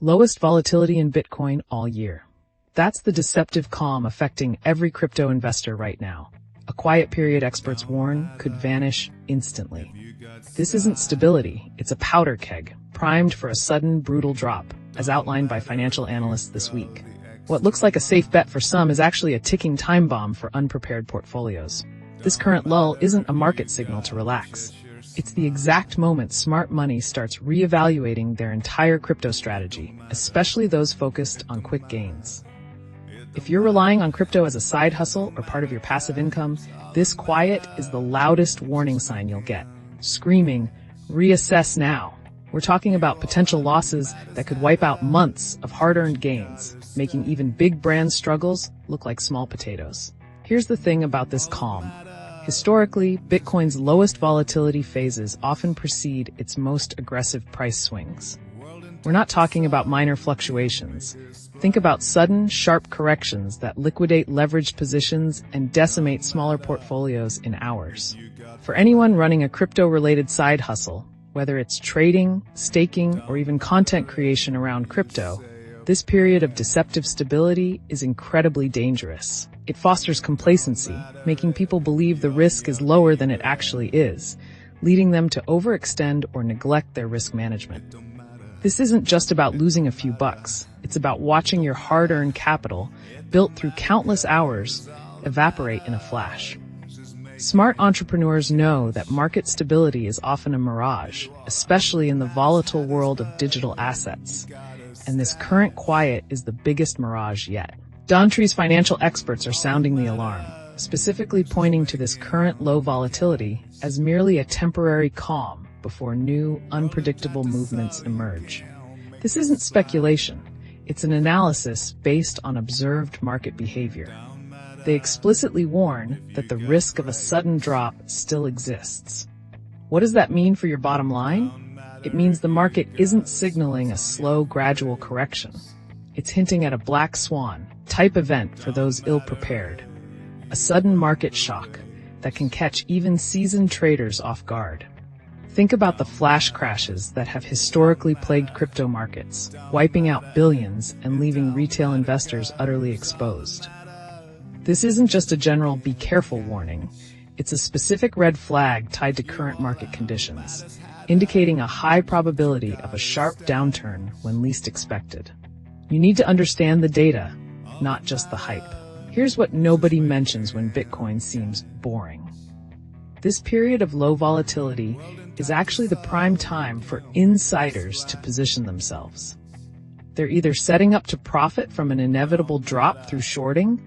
Lowest volatility in Bitcoin all year. That's the deceptive calm affecting every crypto investor right now. A quiet period, experts warn, could vanish instantly. This isn't stability, it's a powder keg, primed for a sudden, brutal drop, as outlined by financial analysts this week. What looks like a safe bet for some is actually a ticking time bomb for unprepared portfolios. This current lull isn't a market signal to relax. It's the exact moment smart money starts reevaluating their entire crypto strategy, especially those focused on quick gains. If you're relying on crypto as a side hustle or part of your passive income, this quiet is the loudest warning sign you'll get, screaming, "Reassess now." We're talking about potential losses that could wipe out months of hard-earned gains, making even big brand struggles look like small potatoes. Here's the thing about this calm. Historically, Bitcoin's lowest volatility phases often precede its most aggressive price swings. We're not talking about minor fluctuations. Think about sudden, sharp corrections that liquidate leveraged positions and decimate smaller portfolios in hours. For anyone running a crypto-related side hustle, whether it's trading, staking, or even content creation around crypto, this period of deceptive stability is incredibly dangerous. It fosters complacency, making people believe the risk is lower than it actually is, leading them to overextend or neglect their risk management. This isn't just about losing a few bucks. It's about watching your hard-earned capital, built through countless hours, evaporate in a flash. Smart entrepreneurs know that market stability is often a mirage, especially in the volatile world of digital assets. And this current quiet is the biggest mirage yet. Dontree's financial experts are sounding the alarm, specifically pointing to this current low volatility as merely a temporary calm before new, unpredictable movements emerge. This isn't speculation. It's an analysis based on observed market behavior. They explicitly warn that the risk of a sudden drop still exists. What does that mean for your bottom line? It means the market isn't signaling a slow, gradual correction. It's hinting at a black swan type event for those ill-prepared. A sudden market shock that can catch even seasoned traders off guard. Think about the flash crashes that have historically plagued crypto markets, wiping out billions and leaving retail investors utterly exposed. This isn't just a general be careful warning. It's a specific red flag tied to current market conditions, indicating a high probability of a sharp downturn when least expected. You need to understand the data, not just the hype. Here's what nobody mentions when Bitcoin seems boring. This period of low volatility is actually the prime time for insiders to position themselves. They're either setting up to profit from an inevitable drop through shorting,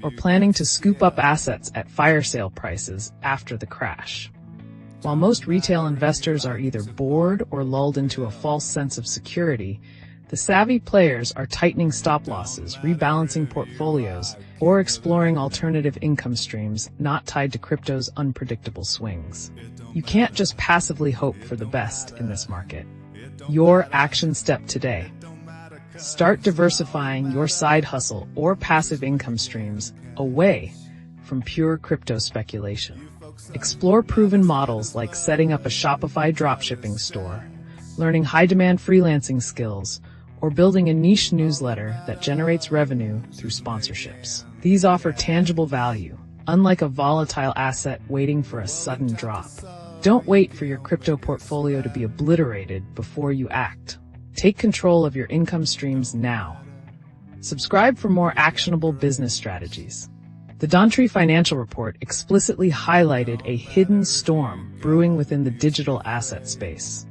or planning to scoop up assets at fire sale prices after the crash. While most retail investors are either bored or lulled into a false sense of security, the savvy players are tightening stop losses, rebalancing portfolios, or exploring alternative income streams not tied to crypto's unpredictable swings. You can't just passively hope for the best in this market. Your action step today. Start diversifying your side hustle or passive income streams away from pure crypto speculation. Explore proven models like setting up a Shopify dropshipping store, learning high-demand freelancing skills, or building a niche newsletter that generates revenue through sponsorships. These offer tangible value, unlike a volatile asset waiting for a sudden drop. Don't wait for your crypto portfolio to be obliterated before you act. Take control of your income streams now. Subscribe for more actionable business strategies. The Donttree Financial Report explicitly highlighted a hidden storm brewing within the digital asset space.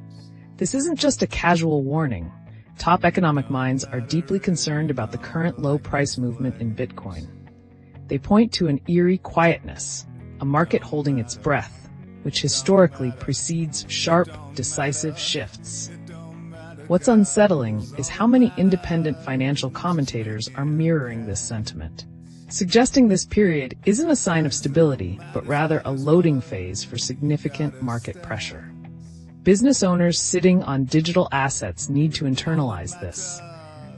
This isn't just a casual warning. Top economic minds are deeply concerned about the current low price movement in Bitcoin. They point to an eerie quietness, a market holding its breath, which historically precedes sharp, decisive shifts. What's unsettling is how many independent financial commentators are mirroring this sentiment, suggesting this period isn't a sign of stability, but rather a loading phase for significant market pressure. Business owners sitting on digital assets need to internalize this.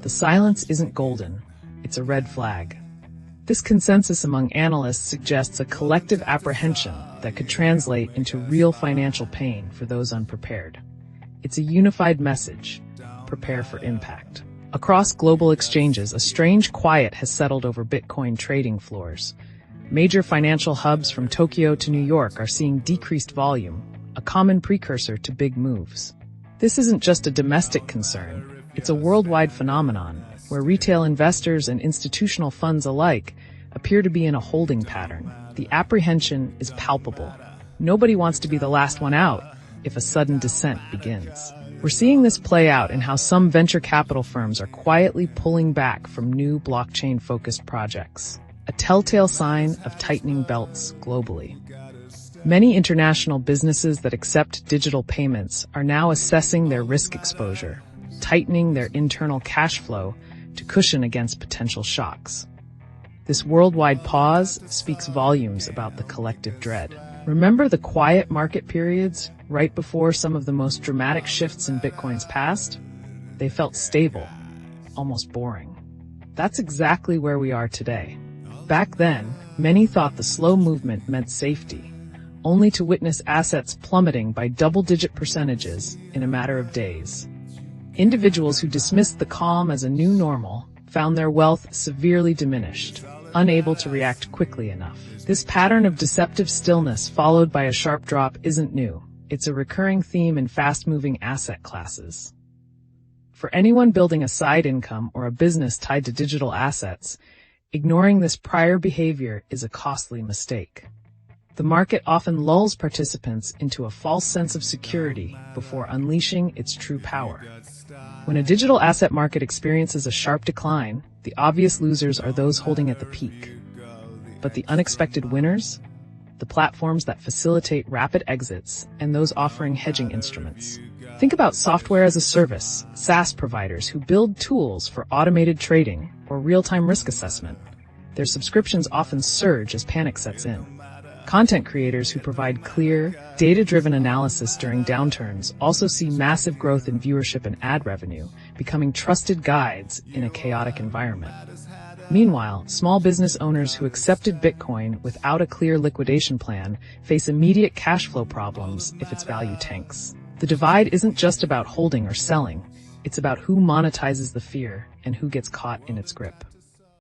The silence isn't golden, it's a red flag. This consensus among analysts suggests a collective apprehension that could translate into real financial pain for those unprepared. It's a unified message. prepare for impact. Across global exchanges, a strange quiet has settled over Bitcoin trading floors. Major financial hubs from Tokyo to New York are seeing decreased volume, a common precursor to big moves. This isn't just a domestic concern, it's a worldwide phenomenon, where retail investors and institutional funds alike appear to be in a holding pattern. The apprehension is palpable. Nobody wants to be the last one out if a sudden descent begins. We're seeing this play out in how some venture capital firms are quietly pulling back from new blockchain-focused projects, a telltale sign of tightening belts globally. Many international businesses that accept digital payments are now assessing their risk exposure, tightening their internal cash flow to cushion against potential shocks. This worldwide pause speaks volumes about the collective dread. Remember the quiet market periods right before some of the most dramatic shifts in Bitcoin's past? They felt stable, almost boring. That's exactly where we are today. Back then, many thought the slow movement meant safety, only to witness assets plummeting by double-digit percentages in a matter of days. Individuals who dismissed the calm as a new normal found their wealth severely diminished, unable to react quickly enough. This pattern of deceptive stillness followed by a sharp drop isn't new. It's a recurring theme in fast-moving asset classes. For anyone building a side income or a business tied to digital assets, ignoring this prior behavior is a costly mistake. The market often lulls participants into a false sense of security before unleashing its true power. When a digital asset market experiences a sharp decline, the obvious losers are those holding at the peak. But the unexpected winners? The platforms that facilitate rapid exits and those offering hedging instruments. Think about software as a service, SaaS providers who build tools for automated trading or real-time risk assessment. Their subscriptions often surge as panic sets in. Content creators who provide clear, data-driven analysis during downturns also see massive growth in viewership and ad revenue, becoming trusted guides in a chaotic environment. Meanwhile, small business owners who accepted Bitcoin without a clear liquidation plan face immediate cash flow problems if its value tanks. The divide isn't just about holding or selling, it's about who monetizes the fear and who gets caught in its grip.